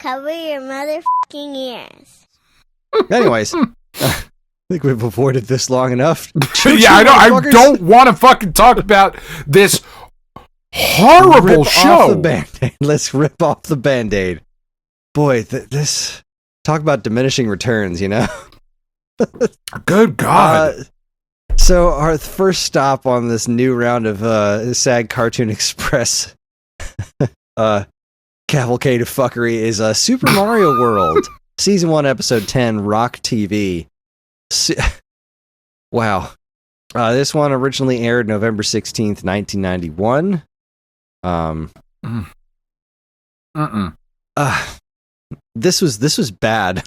Cover your motherfucking ears. Anyways, I think we've avoided this long enough. Yeah, I don't want to fucking talk about this horrible show. Off the Band-Aid. Let's rip off the Band-Aid. Boy, this... Talk about diminishing returns, you know? Good God. So our first stop on this new round of SAG Cartoon Express cavalcade of fuckery is Super Mario World, Season 1, Episode 10, Rock TV. Wow. This one originally aired November 16th, 1991. This was bad.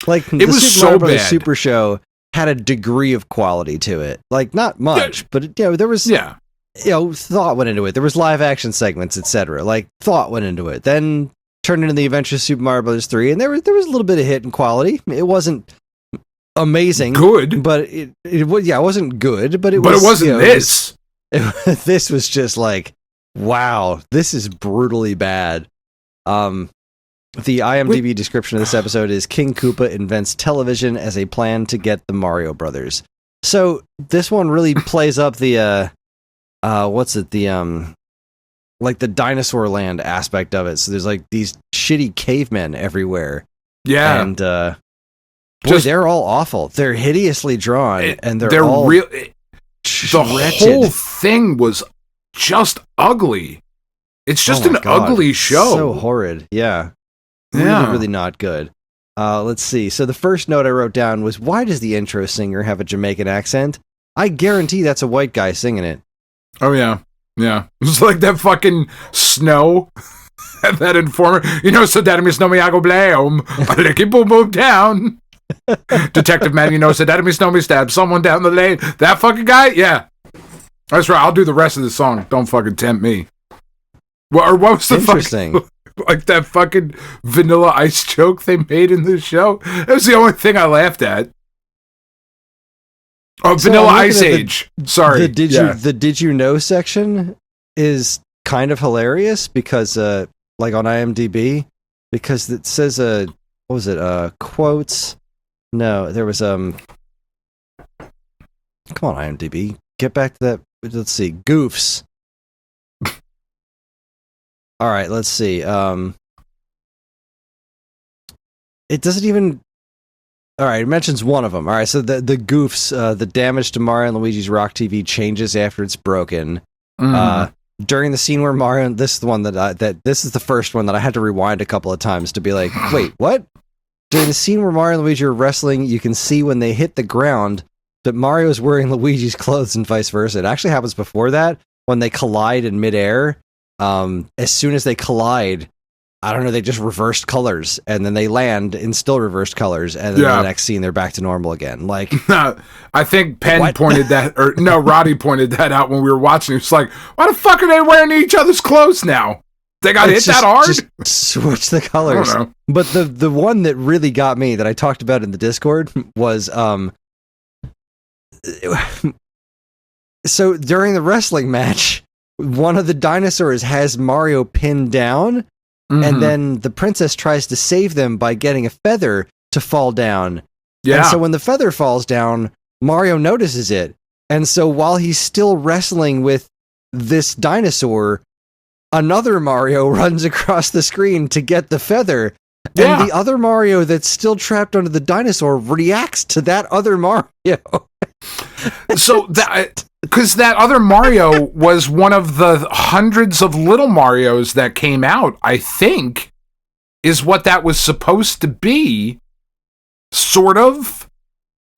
Like it the was Super so Mario Brothers bad. Super Show had a degree of quality to it. Like not much, but there was thought went into it. There was live action segments, etc. Like thought went into it. Then turned into the Adventures of Super Mario Brothers 3, and there was a little bit of hit in quality. It wasn't amazing, good, but it wasn't good, but it wasn't this. This was just like, wow, this is brutally bad. The IMDb description of this episode is King Koopa invents television as a plan to get the Mario Brothers. So this one really plays up the like the dinosaur land aspect of it. So there's like these shitty cavemen everywhere. Yeah. And they're all awful. They're hideously drawn and they're all real. The whole thing was just ugly. It's just an ugly show. So horrid. Yeah. Yeah. Really not good. Let's see. So the first note I wrote down was, why does the intro singer have a Jamaican accent? I guarantee that's a white guy singing it. Oh, yeah. Yeah. It's like that fucking Snow. That informer. You know, so that means no me I go blame. I lick it boom boom down. Detective man, you know, so that means no me stab someone down the lane. That fucking guy? Yeah. That's right. I'll do the rest of the song. Don't fucking tempt me. What was the Interesting. Like that fucking Vanilla Ice joke they made in the show? That was the only thing I laughed at. Oh, so Vanilla Ice Age. Sorry. The did you know section is kind of hilarious because like on IMDb, because it says what was it? Quotes. No, there was come on IMDb. Get back to that. Let's see. Goofs. All right, let's see. It doesn't even... All right, it mentions one of them. All right, so the goofs, the damage to Mario and Luigi's Rock TV changes after it's broken. During the scene where Mario... This is the one this is the first one that I had to rewind a couple of times to be like, wait, what? During the scene where Mario and Luigi are wrestling, you can see when they hit the ground that Mario is wearing Luigi's clothes and vice versa. It actually happens before that, when they collide in midair. As soon as they collide, I don't know, they just reversed colors, and then they land in still reversed colors, and then the next scene they're back to normal again. Like, I think Penn pointed that, or no, Roddy pointed that out when we were watching. It's like, why the fuck are they wearing each other's clothes now? They got hit that hard? Just switch the colors. I don't know. But the one that really got me that I talked about in the Discord was so during the wrestling match, one of the dinosaurs has Mario pinned down, and then the princess tries to save them by getting a feather to fall down. Yeah. And so when the feather falls down, Mario notices it. And so while he's still wrestling with this dinosaur, another Mario runs across the screen to get the feather. Yeah. And the other Mario that's still trapped under the dinosaur reacts to that other Mario. So that... Because that other Mario was one of the hundreds of little Marios that came out, I think, is what that was supposed to be. Sort of.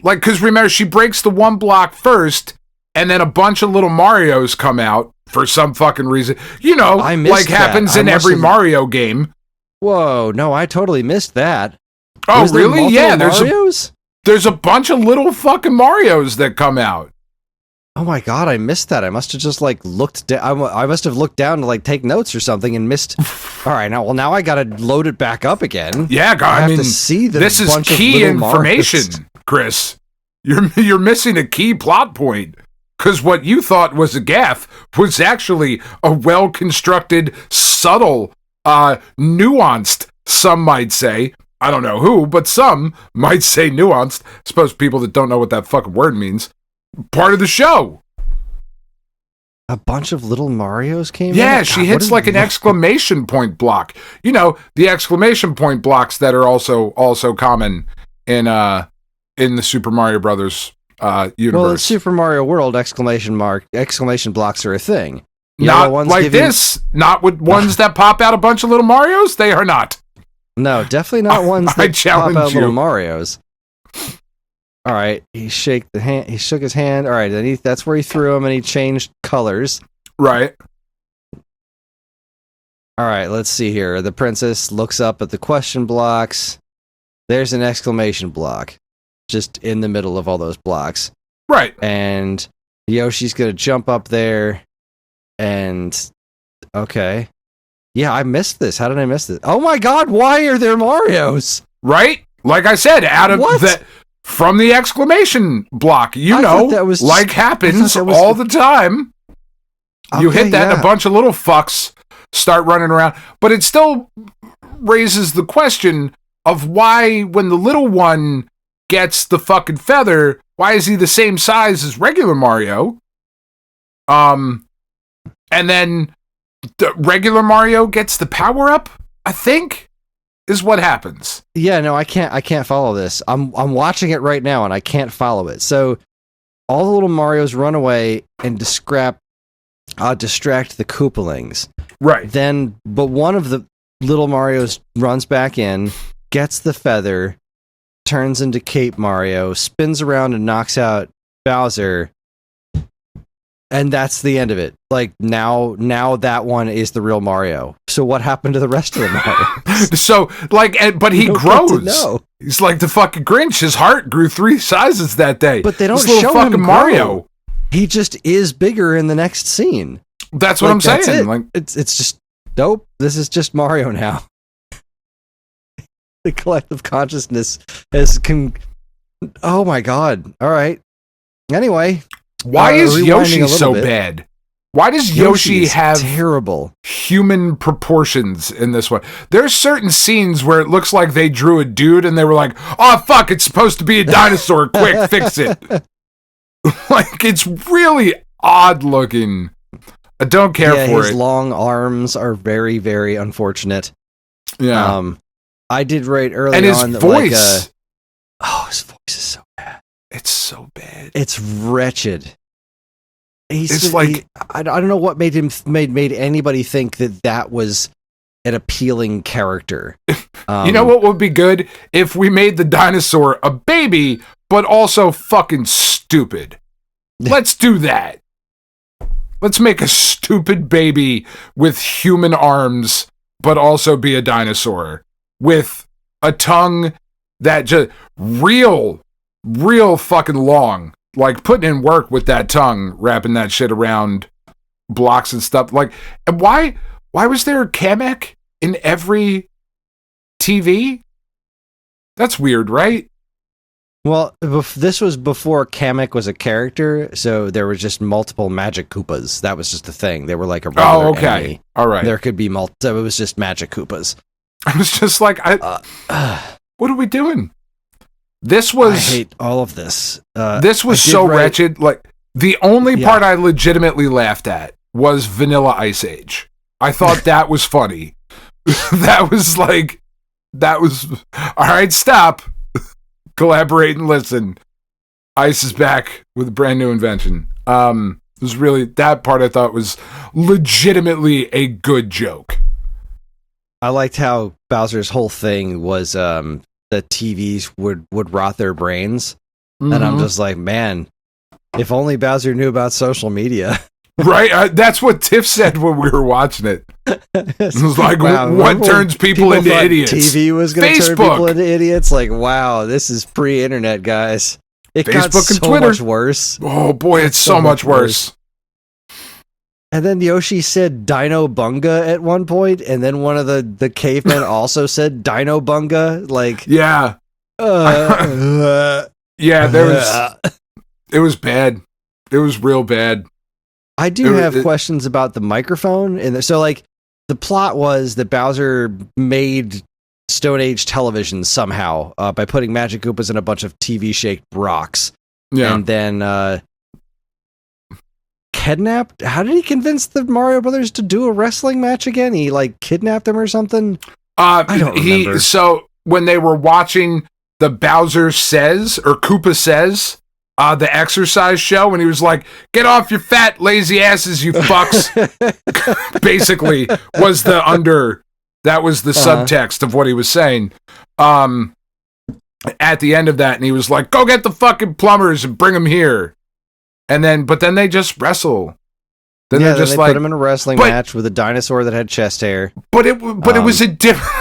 Like, because remember, she breaks the one block first, and then a bunch of little Marios come out for some fucking reason. You know, like happens in every Mario game. Whoa, no, I totally missed that. Oh, really? Yeah, there's a bunch of little fucking Marios that come out. Oh my god, I missed that. I must have just like looked I must have looked down to like take notes or something and missed. All right, now I got to load it back up again. Yeah, God, I mean, to see this is key information, Chris. You're missing a key plot point, cuz what you thought was a gaffe was actually a well-constructed, subtle, nuanced some might say. I don't know who, but some might say nuanced. I suppose people that don't know what that fucking word means. Part of the show. A bunch of little Marios came in? Yeah, she hits like an exclamation point block. You know, the exclamation point blocks that are also common in the Super Mario Brothers universe. Well, in Super Mario World, exclamation blocks are a thing. Not like this. Not with ones that pop out a bunch of little Marios. They are not. No, definitely not ones that pop out little Marios. All right, he shook his hand. All right, then that's where he threw him, and he changed colors. Right. All right, let's see here. The princess looks up at the question blocks. There's an exclamation block, just in the middle of all those blocks. Right. And Yoshi's gonna jump up there, and okay. Yeah, I missed this. How did I miss this? Oh my god, why are there Marios? Right? Like I said, out of from the exclamation block, that was like happens all the time. Okay, you hit that and a bunch of little fucks start running around. But it still raises the question of why when the little one gets the fucking feather, why is he the same size as regular Mario? And then the regular Mario gets the power up, I think, is what happens. Yeah, no, I can't follow this. I'm watching it right now and I can't follow it. So all the little Marios run away and distract the Koopalings. Right. But one of the little Marios runs back in, gets the feather, turns into Cape Mario, spins around and knocks out Bowser. And that's the end of it. Like, now that one is the real Mario. So what happened to the rest of the Marios? So, like, but he grows. He's like the fucking Grinch. His heart grew 3 sizes that day. But they don't this show fucking him Mario. Grow. He just is bigger in the next scene. That's what I'm saying. It. Like, it's just, nope, this is just Mario now. The collective consciousness has... oh my god. All right. Anyway... Why is Yoshi so bad? Why does Yoshi have terrible human proportions in this one? There's certain scenes where it looks like they drew a dude and they were like, oh, fuck, it's supposed to be a dinosaur. Quick, fix it. Like, it's really odd looking. I don't care for it. His long arms are very, very unfortunate. Yeah. I did write early on. And his voice. His voice is so bad. It's so bad. It's wretched. It's like I don't know what made anybody think that was an appealing character. You know what would be good if we made the dinosaur a baby, but also fucking stupid. Let's do that. Let's make a stupid baby with human arms, but also be a dinosaur with a tongue that just real fucking long, like putting in work with that tongue, wrapping that shit around blocks and stuff. Like, and why was there a Kamek in every TV? That's weird, right? Well, this was before Kamek was a character, so there was just multiple Magic Koopas. That was just the thing. They were like a regular enemy. All right. There could be so it was just Magic Koopas. I was just like, what are we doing? I hate all of this. This was so wretched. Like, the only part I legitimately laughed at was Vanilla Ice Age. I thought that was funny. That was all right, stop. Collaborate and listen. Ice is back with a brand new invention. It was really, that part I thought was legitimately a good joke. I liked how Bowser's whole thing was the TVs would rot their brains. Mm-hmm. And I'm just like, man, if only Bowser knew about social media. Right? That's what Tiff said when we were watching it. It was like, wow, what turns people into idiots? TV was going to turn people into idiots? Like, wow, this is pre-internet, guys. It got so Twitter. Much worse. Oh, boy, it's so much worse. And then Yoshi said Dino Bunga at one point, and then one of the cavemen also said Dino Bunga. Like, yeah. Yeah, it was bad. It was real bad. I do have questions about the microphone. So, like, the plot was that Bowser made Stone Age television somehow by putting Magic Koopas in a bunch of TV-shaped rocks. Yeah. And then kidnapped. How did he convince the Mario Brothers to do a wrestling match again? He like kidnapped them or something? I don't remember. So when they were watching the Bowser Says or Koopa Says, the exercise show, and he was like, "Get off your fat lazy asses, you fucks." Basically, was that was the subtext of what he was saying. At the end of that, and he was like, "Go get the fucking plumbers and bring them here." But then they just wrestle. Then yeah, they're just they like, put him in a wrestling match with a dinosaur that had chest hair. But it was a different.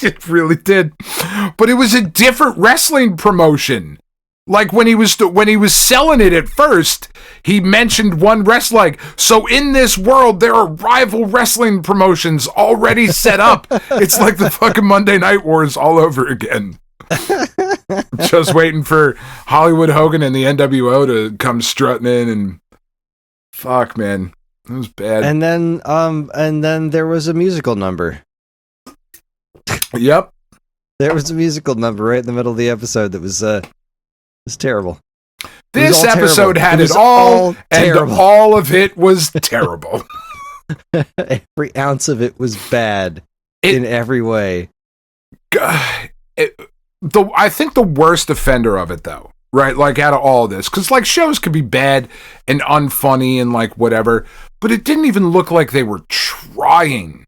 It really did. But it was a different wrestling promotion. Like when he was selling it at first, he mentioned one wrestling. So in this world, there are rival wrestling promotions already set up. It's like the fucking Monday Night Wars all over again. Just waiting for Hollywood Hogan and the NWO to come strutting in, and fuck, man, it was bad. And then there was a musical number. Yep, there was a musical number right in the middle of the episode that was terrible. This episode had it all, and all of it was terrible. Every ounce of it was bad in every way. I think the worst offender of it, though, right? Like, out of all this, because like shows could be bad and unfunny and like whatever, but it didn't even look like they were trying.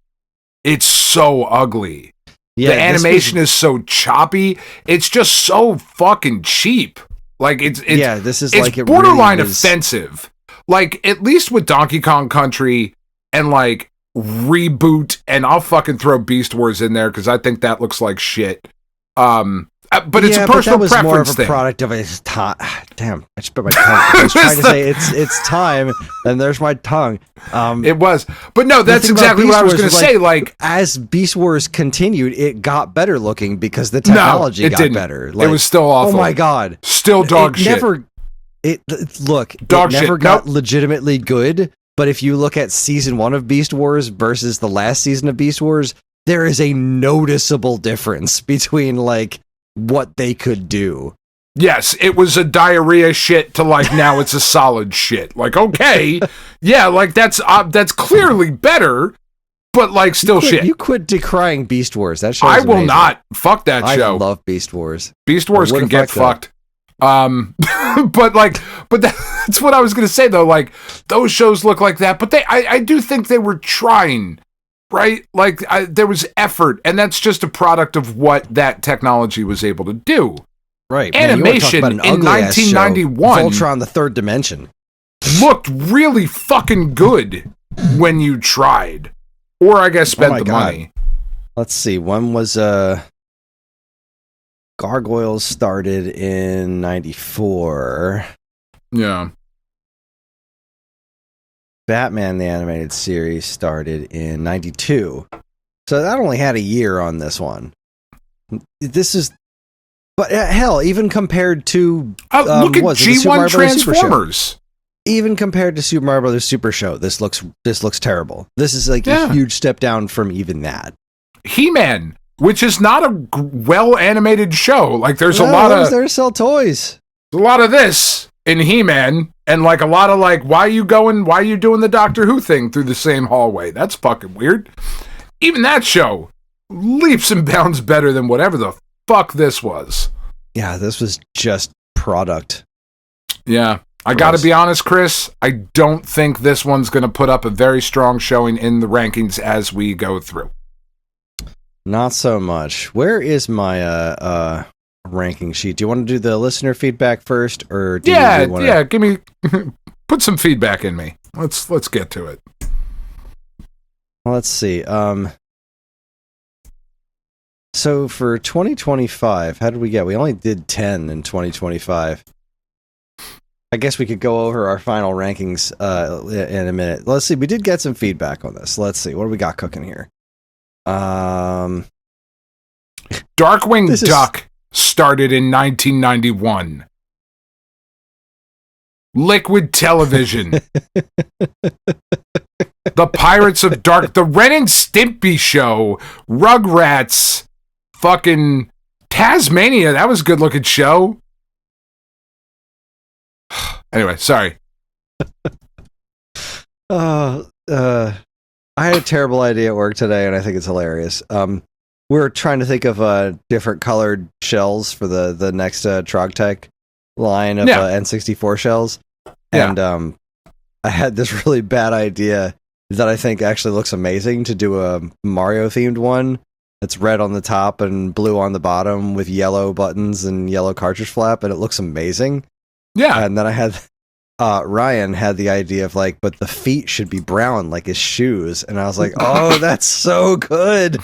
It's so ugly. Yeah, the animation is so choppy. It's just so fucking cheap. Like it's this is it's like borderline offensive. Like at least with Donkey Kong Country and like Reboot, and I'll fucking throw Beast Wars in there because I think that looks like shit. But it's a personal preference more of a thing. Product of his time. Damn, I just bit my tongue. I was trying to say it's time, and there's my tongue. It was, but no, that's exactly what I was going to say. Like as Beast Wars continued, it got better looking because the technology got better. Like, it was still awful. Oh my god, still dog shit. It dog never shit. got legitimately good. But if you look at season 1 of Beast Wars versus the last season of Beast Wars, there is a noticeable difference between like what they could do. Yes, it was a diarrhea shit to like now it's a solid shit. Like, okay, yeah, like that's clearly better, but like still shit. You quit decrying Beast Wars. That show. I will not. Fuck that show. I love Beast Wars. Beast Wars can get fucked. But that's what I was gonna say though. Like those shows look like that, but I do think they were trying. Right? Like, there was effort, and that's just a product of what that technology was able to do. Right. Animation in 1991... Voltron, the Third Dimension. Looked really fucking good when you tried. Or, I guess, spent the money. Let's see. When was... Gargoyles started in 94. Yeah. Batman the Animated Series started in 92. So that only had a year on this one. This is... But hell, even compared to... look at G1 Transformers. Even compared to Super Mario Brothers Super Show, this looks terrible. This is like a huge step down from even that. He-Man, which is not a well-animated show. Like, there's a lot of... there to sell toys. There's a lot of this in He-Man, and like a lot of like, why are you doing the Doctor Who thing through the same hallway? That's fucking weird. Even that show leaps and bounds better than whatever the fuck this was. Yeah, this was just product. Yeah. I gotta be honest, Chris, I don't think this one's gonna put up a very strong showing in the rankings as we go through. Not so much. Where is my ranking sheet? Do you want to do the listener feedback first, or do you want to... give me put some feedback in me. Let's get to it. Let's see. So for 2025, how did we get? We only did 10 in 2025. I guess we could go over our final rankings in a minute. Let's see. We did get some feedback on this. Let's see. What do we got cooking here? Darkwing Duck started in 1991. Liquid Television. The Pirates of Dark. The Ren and Stimpy Show. Rugrats. fucking Tasmania. That was a good looking show. Anyway, sorry. I had a terrible idea at work today, and I think it's hilarious. We're trying to think of different colored shells for the next Trogtech line of N64 shells. And I had this really bad idea that I think actually looks amazing to do a Mario-themed one. It's red on the top and blue on the bottom with yellow buttons and yellow cartridge flap, and it looks amazing. Yeah. And then I had... Ryan had the idea of like, but the feet should be brown like his shoes, and I was like, oh, that's so good.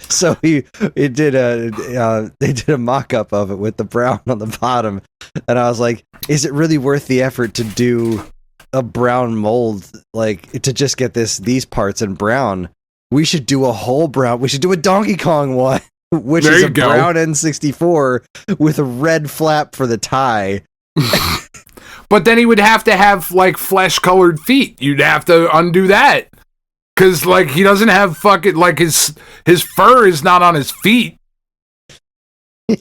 So they did a mock-up of it with the brown on the bottom, and I was like, is it really worth the effort to do a brown mold, like to just get these parts in brown? We should do a whole brown. We should do a Donkey Kong one, which is a brown N64 with a red flap for the tie. But then he would have to have, like, flesh-colored feet. You'd have to undo that. Because, like, he doesn't have fucking, like, his fur is not on his feet. I'm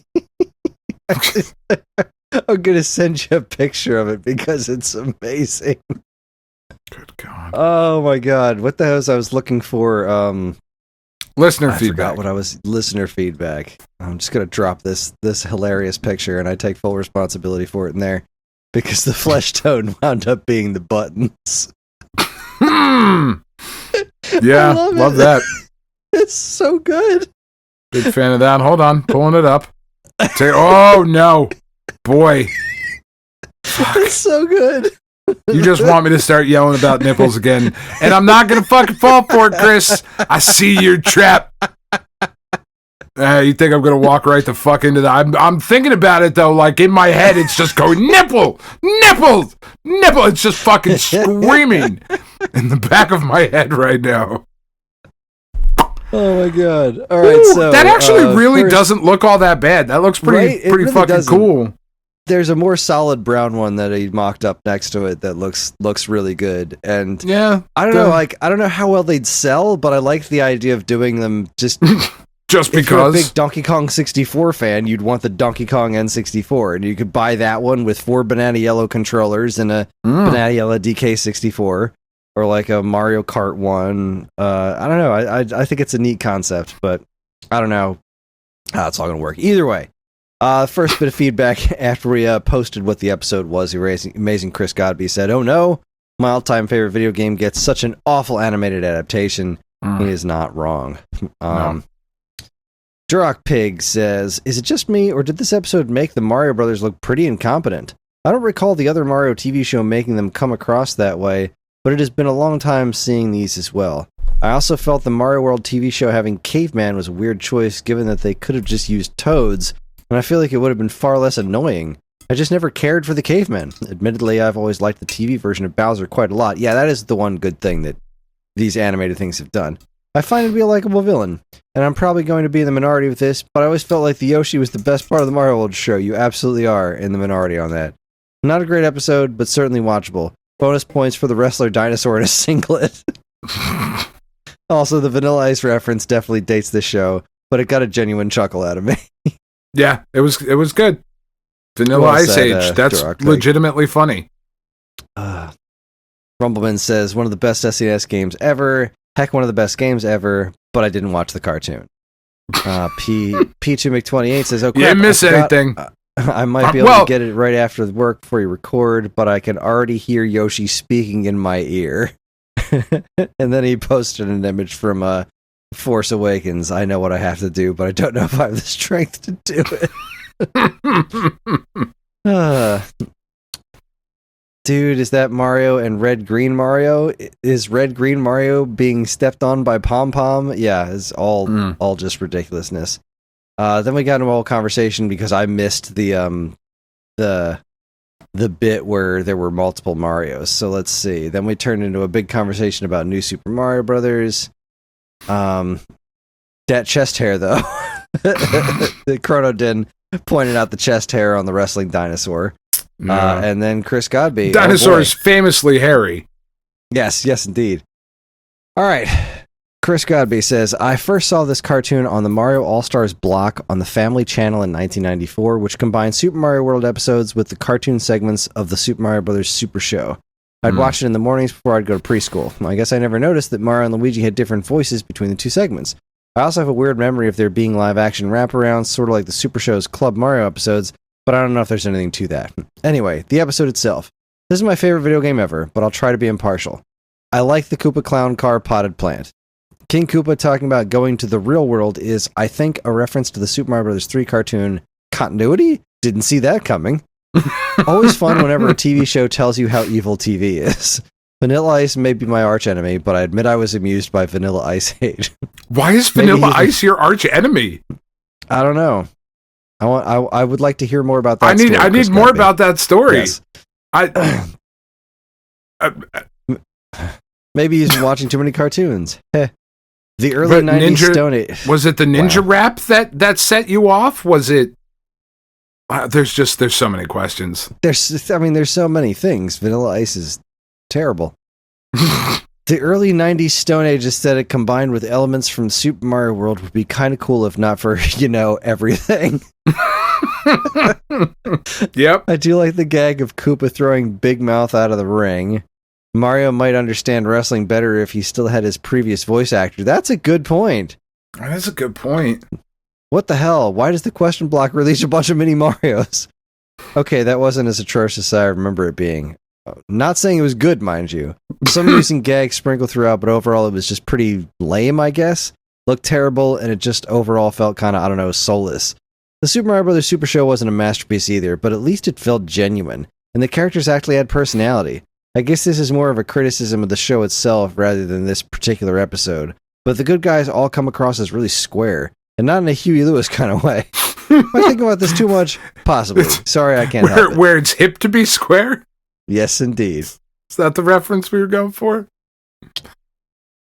going to send you a picture of it because it's amazing. Good God. Oh, my God. What the hell was I was looking for? Listener I feedback. forgot what I was... Listener feedback. I'm just going to drop this hilarious picture, and I take full responsibility for it in there. Because the flesh tone wound up being the buttons. Yeah, love that. It's so good. Big fan of that. Hold on, pulling it up. Oh, no. Boy. It's so good. You just want me to start yelling about nipples again. And I'm not going to fucking fall for it, Chris. I see your trap. You think I'm gonna walk right the fuck into that? I'm thinking about it though, like in my head, it's just going nipple. It's just fucking screaming in the back of my head right now. Oh my God! All right, so that actually really doesn't look all that bad. That looks pretty really fucking cool. There's a more solid brown one that he mocked up next to it that looks really good. And yeah, I don't know how well they'd sell, but I like the idea of doing them just. Just because. If you're a big Donkey Kong 64 fan, you'd want the Donkey Kong N64, and you could buy that one with 4 banana yellow controllers and a banana yellow DK64, or like a Mario Kart one. I don't know. I think it's a neat concept, but I don't know how it's all going to work. Either way, first bit of feedback after we posted what the episode was. The amazing Chris Godby said, "Oh no, my all-time favorite video game gets such an awful animated adaptation." He is not wrong. No. Duroc Pig says, is it just me, or did this episode make the Mario Brothers look pretty incompetent? I don't recall the other Mario TV show making them come across that way, but it has been a long time seeing these as well. I also felt the Mario World TV show having Caveman was a weird choice, given that they could have just used Toads, and I feel like it would have been far less annoying. I just never cared for the Caveman. Admittedly, I've always liked the TV version of Bowser quite a lot. Yeah, that is the one good thing that these animated things have done. I find him to be a likable villain, and I'm probably going to be in the minority with this, but I always felt like the Yoshi was the best part of the Mario World show. You absolutely are in the minority on that. Not a great episode, but certainly watchable. Bonus points for the wrestler dinosaur in a singlet. Also, the Vanilla Ice reference definitely dates this show, but it got a genuine chuckle out of me. Yeah, it was good. Vanilla Ice Age, that's legitimately funny. Rumbleman says, one of the best SNES games ever. Heck, one of the best games ever, but I didn't watch the cartoon. P2 McTwenty8 says, oh crap, you didn't miss anything. I might be able to get it right after the work before you record, but I can already hear Yoshi speaking in my ear. And then he posted an image from Force Awakens. I know what I have to do, but I don't know if I have the strength to do it. Dude, is that Mario and Red Green Mario? Is Red Green Mario being stepped on by Pom Pom? Yeah, it's all just ridiculousness. Then we got into a whole conversation because I missed the bit where there were multiple Marios. So let's see. Then we turned into a big conversation about New Super Mario Brothers. That chest hair, though. The Chrono Din pointed out the chest hair on the wrestling dinosaur. And then Chris Godby. Dinosaur is famously hairy. Yes, indeed. All right. Chris Godby says, I first saw this cartoon on the Mario All-Stars block on the Family Channel in 1994, which combined Super Mario World episodes with the cartoon segments of the Super Mario Bros. Super Show. I'd watch it in the mornings before I'd go to preschool. I guess I never noticed that Mario and Luigi had different voices between the two segments. I also have a weird memory of there being live-action wraparounds, sort of like the Super Show's Club Mario episodes, but I don't know if there's anything to that. Anyway, the episode itself. This is my favorite video game ever, but I'll try to be impartial. I like the Koopa Clown Car Potted Plant. King Koopa talking about going to the real world is, I think, a reference to the Super Mario Bros. 3 cartoon continuity? Didn't see that coming. Always fun whenever a TV show tells you how evil TV is. Vanilla Ice may be my arch enemy, but I admit I was amused by Vanilla Ice hate. Why is Vanilla Ice your arch enemy? I don't know. I would like to hear more about that. I need more about that story. Yes. Maybe he's been watching too many cartoons. The early 90s Stone Age. Was it the ninja rap that set you off? Was it? There's so many questions. There's so many things. Vanilla Ice is terrible. The early 90s Stone Age aesthetic combined with elements from Super Mario World would be kind of cool if not for, everything. Yep. I do like the gag of Koopa throwing Big Mouth out of the ring. Mario might understand wrestling better if he still had his previous voice actor. That's a good point. That's a good point. What the hell? Why does the question block release a bunch of mini Marios? Okay, that wasn't as atrocious as I remember it being. Not saying it was good, mind you. Some recent gags sprinkled throughout, but overall it was just pretty lame, I guess. Looked terrible, and it just overall felt kind of, soulless. The Super Mario Bros. Super Show wasn't a masterpiece either, but at least it felt genuine, and the characters actually had personality. I guess this is more of a criticism of the show itself rather than this particular episode, but the good guys all come across as really square, and not in a Huey Lewis kind of way. Am I thinking about this too much? Possibly. Sorry, I can't help it. Where it's hip to be square? Yes, indeed. Is that the reference we were going for?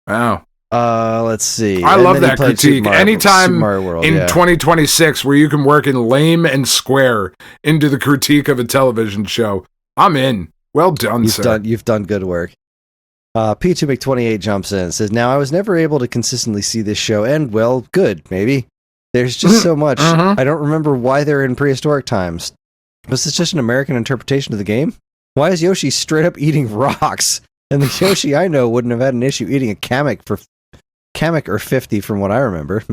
Wow. Let's see. I love that critique. Anytime in 2026 where you can work in lame and square into the critique of a television show, I'm in. Well done, sir. You've done good work. P2Mc28 jumps in and says, now, I was never able to consistently see this show, and, well, good, maybe. There's just so much. I don't remember why they're in prehistoric times. Was this just an American interpretation of the game? Why is Yoshi straight up eating rocks? And the Yoshi I know wouldn't have had an issue eating a Kamek or 50 from what I remember.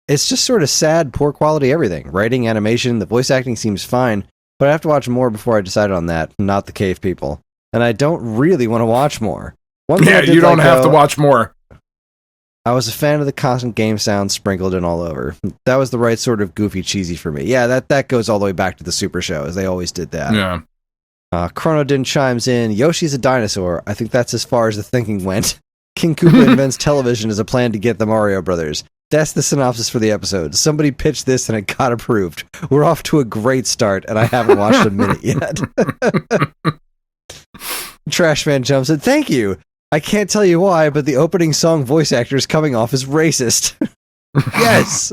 It's just sort of sad, poor quality everything. Writing, animation, the voice acting seems fine, but I have to watch more before I decide on that, not the cave people. And I don't really want to watch more. You don't have to watch more. I was a fan of the constant game sounds sprinkled in all over. That was the right sort of goofy cheesy for me. Yeah, that goes all the way back to the Super Show, as they always did that. Yeah. Chronodin chimes in, Yoshi's a dinosaur. I think that's as far as the thinking went. King Koopa invents television as a plan to get the Mario Brothers. That's the synopsis for the episode. Somebody pitched this and it got approved. We're off to a great start, and I haven't watched a minute yet. Trashman jumps in, thank you. I can't tell you why, but the opening song voice actor is coming off as racist. Yes!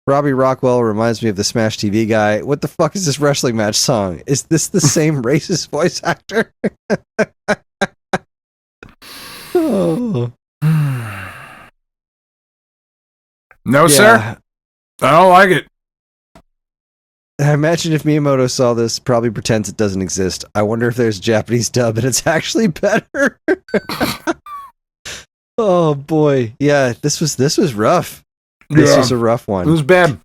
Robbie Rockwell reminds me of the Smash TV guy. What the fuck is this wrestling match song? Is this the same racist voice actor? Oh. No, sir. I don't like it. I imagine if Miyamoto saw this, probably pretends it doesn't exist. I wonder if there's a Japanese dub and it's actually better. Oh boy. Yeah, this was rough. This was a rough one. It was bad.